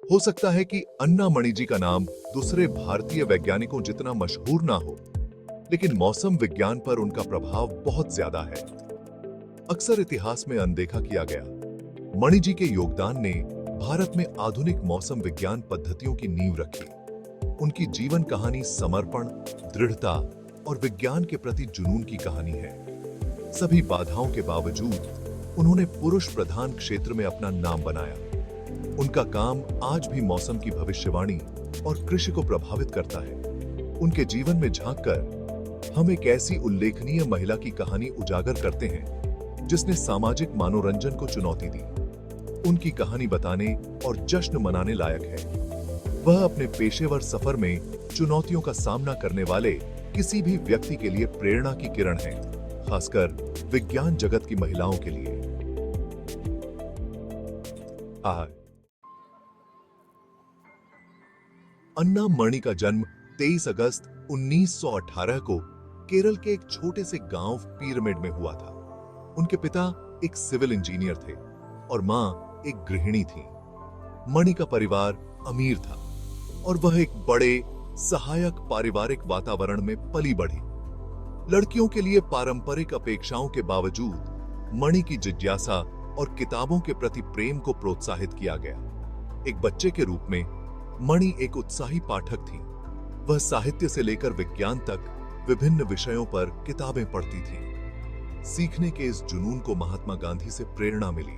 हो सकता है कि अन्ना मणि जी का नाम दूसरे भारतीय वैज्ञानिकों जितना मशहूर ना हो, लेकिन मौसम विज्ञान पर उनका प्रभाव बहुत ज्यादा है। अक्सर इतिहास में अनदेखा किया गया मणि जी के योगदान ने भारत में आधुनिक मौसम विज्ञान पद्धतियों की नींव रखी। उनकी जीवन कहानी समर्पण, दृढ़ता और विज्ञान के प्रति जुनून की कहानी है। सभी बाधाओं के बावजूद उन्होंने पुरुष प्रधान क्षेत्र में अपना नाम बनाया। उनका काम आज भी मौसम की भविष्यवाणी और कृषि को प्रभावित करता है। उनके जीवन में झांककर हम एक ऐसी उल्लेखनीय महिला की कहानी उजागर करते हैं जिसने सामाजिक मनोरंजन को चुनौती दी। उनकी कहानी बताने और जश्न मनाने लायक है। वह अपने पेशेवर सफर में चुनौतियों का सामना करने वाले किसी भी व्यक्ति के लिए प्रेरणा की किरण है, खासकर विज्ञान जगत की महिलाओं के लिए। अन्ना मणि का जन्म 23 अगस्त 1918 को केरल के एक छोटे से गांव पिरामिड में हुआ था। उनके पिता एक सिविल इंजीनियर थे और मां एक गृहिणी थी। मणि का परिवार अमीर था और वह एक बड़े सहायक पारिवारिक वातावरण में पली बढ़ी। लड़कियों के लिए पारंपरिक अपेक्षाओं के बावजूद मणि की जिज्ञासा और किताबों के प्रति प्रेम को प्रोत्साहित किया गया। एक बच्चे के रूप में मणि एक उत्साही पाठक थी। वह साहित्य से लेकर विज्ञान तक विभिन्न विषयों पर किताबें पढ़ती थी। सीखने के इस जुनून को महात्मा गांधी से प्रेरणा मिली।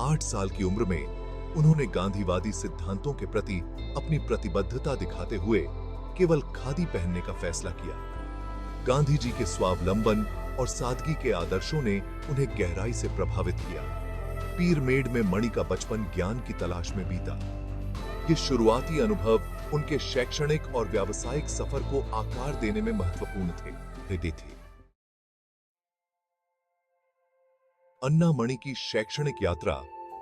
8 साल की उम्र में उन्होंने गांधीवादी सिद्धांतों के प्रति अपनी प्रतिबद्धता दिखाते हुए केवल खादी पहनने का फैसला किया। गांधी जी के स्वावलंबन और सादगी के आदर्शों ने उन्हें गहराई से प्रभावित किया। पिरामिड में मणि का बचपन ज्ञान की तलाश में बीता। ये शुरुआती अनुभव उनके शैक्षणिक और व्यावसायिक सफर को आकार देने में महत्वपूर्ण थे। अन्ना मणि की शैक्षणिक यात्रा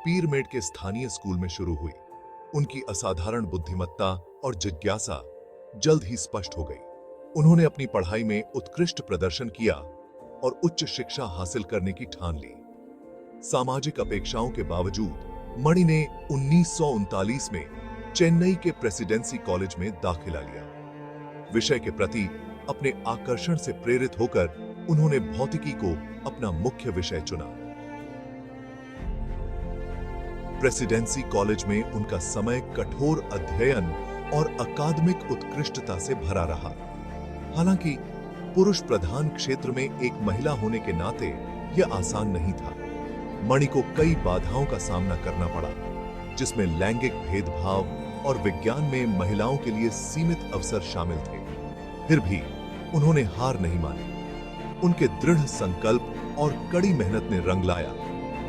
पिरामिड के स्थानीय स्कूल में शुरू हुई। उनकी असाधारण बुद्धिमत्ता और जिज्ञासा जल्द ही स्पष्ट हो गई। उन्होंने अपनी पढ़ाई में उत्कृष्ट प्रदर्शन किया और उच्च शिक्षा हासिल करने की ठान ली। सामाजिक अपेक्षाओं के बावजूद मणि ने 1939 में चेन्नई के प्रेसिडेंसी कॉलेज में दाखिला लिया। विषय के प्रति अपने आकर्षण से प्रेरित होकर उन्होंने भौतिकी को अपना मुख्य विषय चुना। प्रेसिडेंसी कॉलेज में उनका समय कठोर अध्ययन और अकादमिक उत्कृष्टता से भरा रहा। हालांकि पुरुष प्रधान क्षेत्र में एक महिला होने के नाते यह आसान नहीं था। मणि को कई बाधाओं का सामना करना पड़ा, जिसमें लैंगिक भेदभाव और विज्ञान में महिलाओं के लिए सीमित अवसर शामिल थे। फिर भी उन्होंने हार नहीं मानी। उनके दृढ़ संकल्प और कड़ी मेहनत ने रंग लाया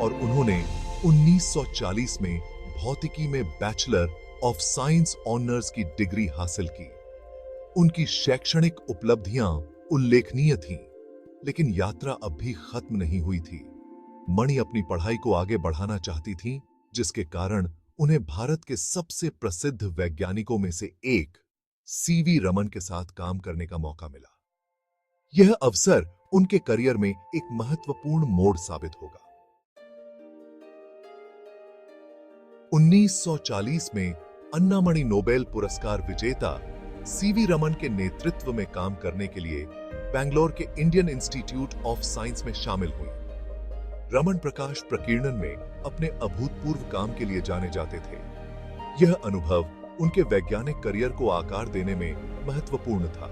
और उन्होंने 1940 में भौतिकी में बैचलर ऑफ साइंस ऑनर्स की डिग्री हासिल की। उनकी शैक्षणिक उपलब्धियां उल्लेखनीय थीं, लेकिन यात्रा अब भी खत्म नहीं हुई थी। मणि अपनी पढ़ाई को आगे बढ़ाना चाहती थीं, जिसके कारण उन्हें भारत के सबसे प्रसिद्ध वैज्ञानिकों में से एक सीवी रमन के साथ काम करने का मौका मिला। यह अवसर उनके करियर में एक महत्वपूर्ण मोड़ साबित होगा। 1940 में अन्ना मणि नोबेल पुरस्कार विजेता सीवी रमन के नेतृत्व में काम करने के लिए बेंगलोर के इंडियन इंस्टीट्यूट ऑफ साइंस में शामिल हुई। रमन प्रकाश प्रकीर्णन में अपने अभूतपूर्व काम के लिए जाने जाते थे। यह अनुभव उनके वैज्ञानिक करियर को आकार देने में महत्वपूर्ण था।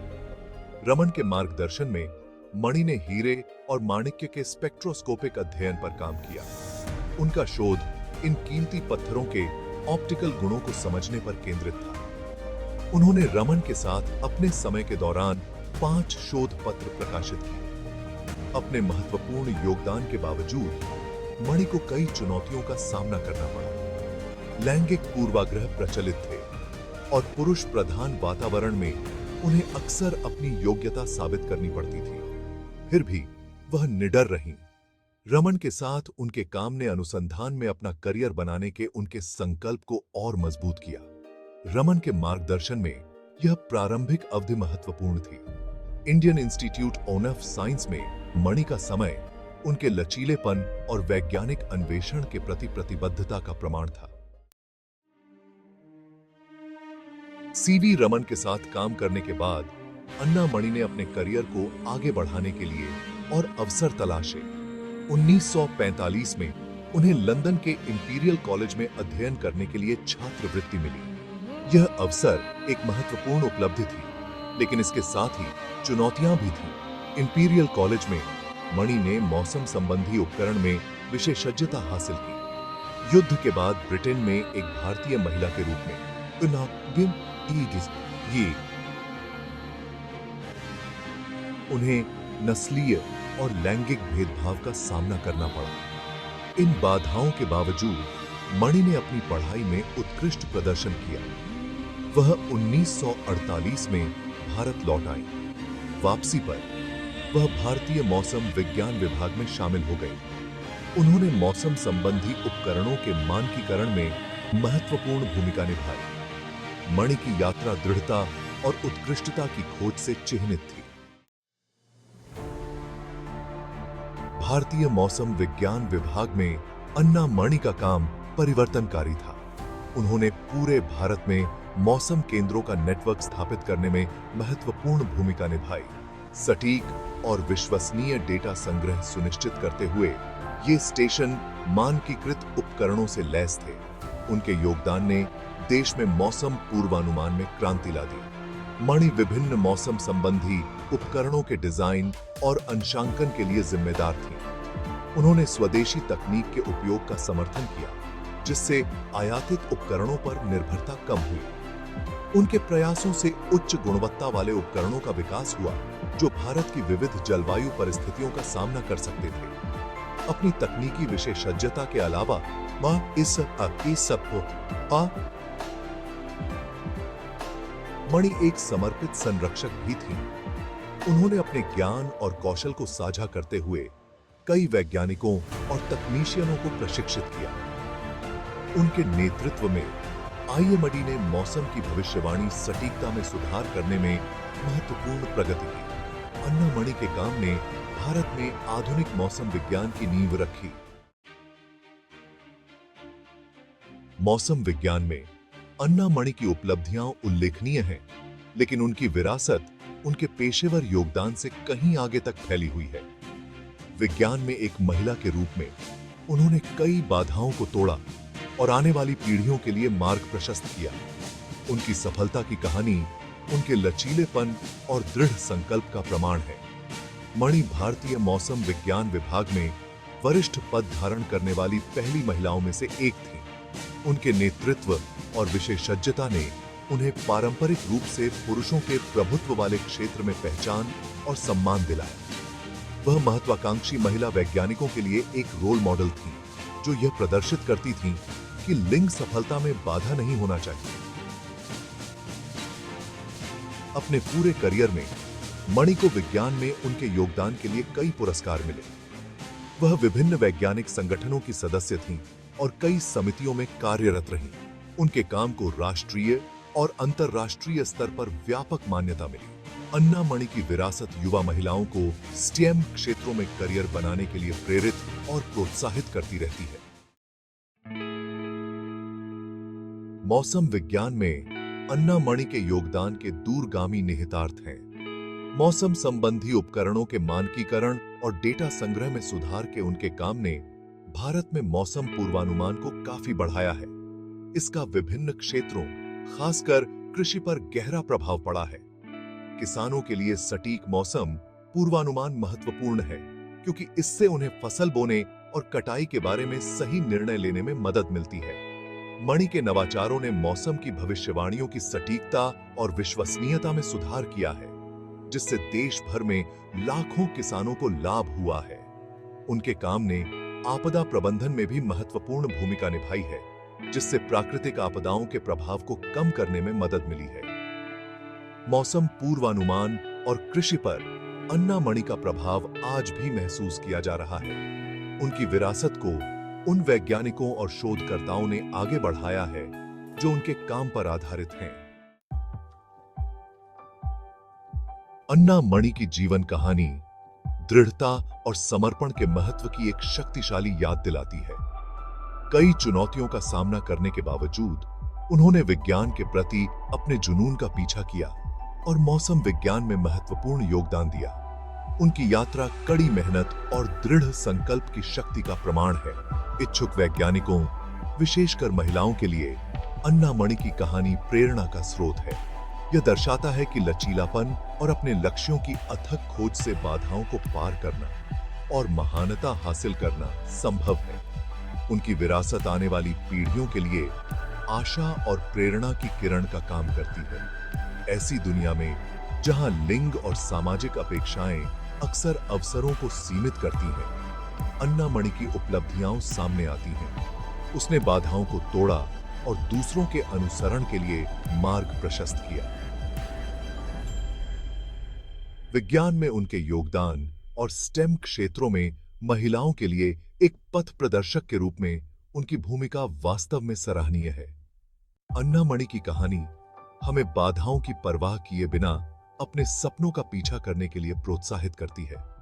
रमन के मार्गदर्शन में मणि ने हीरे और माणिक्य के स्पेक्ट्रोस्कोपिक अध्ययन पर काम किया। उनका शोध इन कीमती पत्थरों के ऑप्टिकल गुणों को समझने पर केंद्रित था। उन्होंने रमन के साथ अपने समय के दौरान 5 शोध पत्र प्रकाशित किए। अपने महत्वपूर्ण योगदान के बावजूद मणि को कई चुनौतियों का सामना करना पड़ा। लैंगिक पूर्वाग्रह प्रचलित थे और पुरुष प्रधान वातावरण में उन्हें अक्सर अपनी योग्यता साबित करनी पड़ती थी। फिर भी वह निडर रहीं। रमन के साथ उनके काम ने अनुसंधान में अपना करियर बनाने के उनके संकल्प को और मजबूत किया। रमन के मार्गदर्शन में यह प्रारंभिक अवधि महत्वपूर्ण थी। इंडियन इंस्टीट्यूट ऑफ साइंस में मणि का समय उनके लचीलेपन और वैज्ञानिक अन्वेषण के प्रति प्रतिबद्धता का प्रमाण था। सीवी रमन के साथ काम करने के बाद अन्ना मणि ने अपने करियर को आगे बढ़ाने के लिए और अवसर तलाशे। 1945 में उन्हें लंदन के इंपीरियल कॉलेज में अध्ययन करने के लिए छात्रवृत्ति मिली। यह अवसर एक महत्वपूर्ण उपलब्धि थी, लेकिन इसके साथ ही चुनौतियां भी थीं। इंपीरियल कॉलेज में मणि ने मौसम संबंधी उपकरण में विशेषज्ञता हासिल की। युद्ध के बाद ब्रिटेन में एक भारतीय महिला के रूप में उन्हें नस्लीय और लैंगिक भेदभाव का सामना करना पड़ा। इन बाधाओं के बावजूद मणि ने अपनी पढ़ाई में उत्कृष्ट प्रदर्शन किया। वह 1948 में भारत लौट आई। वापसी पर वह भारतीय मौसम विज्ञान विभाग में शामिल हो गई। उन्होंने मौसम संबंधी उपकरणों के मानकीकरण में महत्वपूर्ण भूमिका निभाई। मणि की यात्रा दृढ़ता और उत्कृष्टता की खोज से चिह्नित थी। भारतीय मौसम विज्ञान विभाग में अन्ना मणि का काम परिवर्तनकारी था। उन्होंने पूरे भारत में मौसम केंद्रों का नेटवर्क स्थापित करने में महत्वपूर्ण भूमिका निभाई। सटीक और विश्वसनीय डेटा संग्रह सुनिश्चित करते हुए ये स्टेशन मानकीकृत उपकरणों से लैस थे। उनके योगदान ने देश में मौसम पूर्वानुमान में क्रांति ला दी। मणि विभिन्न मौसम संबंधी उपकरणों के डिजाइन और अंशांकन के लिए जिम्मेदार थी। उन्होंने स्वदेशी तकनीक के उपयोग का समर्थन किया, जिससे आयातित उपकरणों पर निर्भरता कम हुई। उनके प्रयासों से उच्च गुणवत्ता वाले उपकरणों का विकास हुआ, जो भारत की विविध जलवायु परिस्थितियों का सामना कर सकते थे। अपनी तकनीकी विशेषज्ञता के अलावा मणि एक समर्पित संरक्षक भी थी। उन्होंने अपने ज्ञान और कौशल को साझा करते हुए कई वैज्ञानिकों और तकनीशियनों को प्रशिक्षित किया। उनके नेतृत्व में आईएमडी ने मौसम की भविष्यवाणी सटीकता में सुधार करने में महत्वपूर्ण प्रगति की। अन्ना मणि के काम ने भारत में आधुनिक मौसम विज्ञान की नींव रखी। मौसम विज्ञान में अन्ना मणि की उपलब्धियां उल्लेखनीय हैं, लेकिन उनकी विरासत उनके पेशेवर योगदान से कहीं आगे तक फैली हुई है। विज्ञान में एक महिला के रूप में उन्होंने कई बाधाओं को तोड़ा और आने वाली पीढ़ियों के लिए मार्ग प्रशस्त किया। उनकी सफलता की कहानी उनके लचीलेपन और दृढ़ संकल्प का प्रमाण है। मणि भारतीय मौसम विज्ञान विभाग में वरिष्ठ पद धारण करने वाली पहली महिलाओं में से एक थी। उनके नेतृत्व और विशेषज्ञता ने उन्हें पारंपरिक रूप से पुरुषों के प्रभुत्व वाले क्षेत्र में पहचान और सम्मान दिलाया। वह महत्वाकांक्षी महिला वैज्ञानिकों के लिए एक रोल मॉडल थी, जो यह प्रदर्शित करती थीं कि लिंग सफलता में बाधा नहीं होना चाहिए। अपने पूरे करियर में मणि को विज्ञान में उनके योगदान के लिए कई पुरस्कार मिले। वह विभिन्न वैज्ञानिक संगठनों की सदस्य थीं और कई समितियों में कार्यरत रहीं। उनके काम को राष्ट्रीय और अंतर्राष्ट्रीय स्तर पर व्यापक मान्यता मिली। अन्ना मणि की विरासत युवा महिलाओं को स्टेम क्षेत्रों में करियर बनाने के लिए प्रेरित और प्रोत्साहित करती रहती है। मौसम विज्ञान में अन्ना मणि के योगदान के दूरगामी निहितार्थ हैं। मौसम संबंधी उपकरणों के मानकीकरण और डेटा संग्रह में सुधार के उनके काम ने भारत में मौसम पूर्वानुमान को काफी बढ़ाया है। इसका विभिन्न क्षेत्रों, खासकर कृषि पर गहरा प्रभाव पड़ा है। किसानों के लिए सटीक मौसम पूर्वानुमान महत्वपूर्ण है, क्योंकि इससे उन्हें फसल बोने और कटाई के बारे में सही निर्णय लेने में मदद मिलती है। मणि के नवाचारों ने मौसम की भविष्यवाणियों की सटीकता और विश्वसनीयता में सुधार किया है, जिससे देश भर में लाखों किसानों को लाभ हुआ है। उनके काम ने आपदा प्रबंधन में भी महत्वपूर्ण भूमिका निभाई है, जिससे प्राकृतिक आपदाओं के प्रभाव को कम करने में मदद मिली है। मौसम पूर्वानुमान और कृषि पर अन्ना मणि का प्रभाव आज भी महसूस किया जा रहा है। उनकी विरासत को उन वैज्ञानिकों और शोधकर्ताओं ने आगे बढ़ाया है जो उनके काम पर आधारित हैं। अन्ना मणि की जीवन कहानी दृढ़ता और समर्पण के महत्व की एक शक्तिशाली याद दिलाती है। कई चुनौतियों का सामना करने के बावजूद उन्होंने विज्ञान के प्रति अपने जुनून का पीछा किया और मौसम विज्ञान में महत्वपूर्ण योगदान दिया। उनकी यात्रा कड़ी मेहनत और दृढ़ संकल्प की शक्ति का प्रमाण है। इच्छुक वैज्ञानिकों, विशेषकर महिलाओं के लिए अन्ना मणि की कहानी प्रेरणा का स्रोत है। यह दर्शाता है कि लचीलापन और अपने लक्ष्यों की अथक खोज से बाधाओं को पार करना और महानता हासिल करना संभव है। उनकी विरासत आने वाली पीढ़ियों के लिए आशा और प्रेरणा की किरण का काम करती है। ऐसी दुनिया में जहां लिंग और सामाजिक अपेक्षाएं अक्सर अवसरों को सीमित करती हैं, अन्ना मणि की उपलब्धियां सामने आती हैं। उसने बाधाओं को तोड़ा और दूसरों के अनुसरण के लिए मार्ग प्रशस्त किया। विज्ञान में उनके योगदान और स्टेम क्षेत्रों में महिलाओं के लिए एक पथ प्रदर्शक के रूप में उनकी भूमिका वास्तव में सराहनीय है। अन्ना मणि की कहानी हमें बाधाओं की परवाह किए बिना अपने सपनों का पीछा करने के लिए प्रोत्साहित करती है।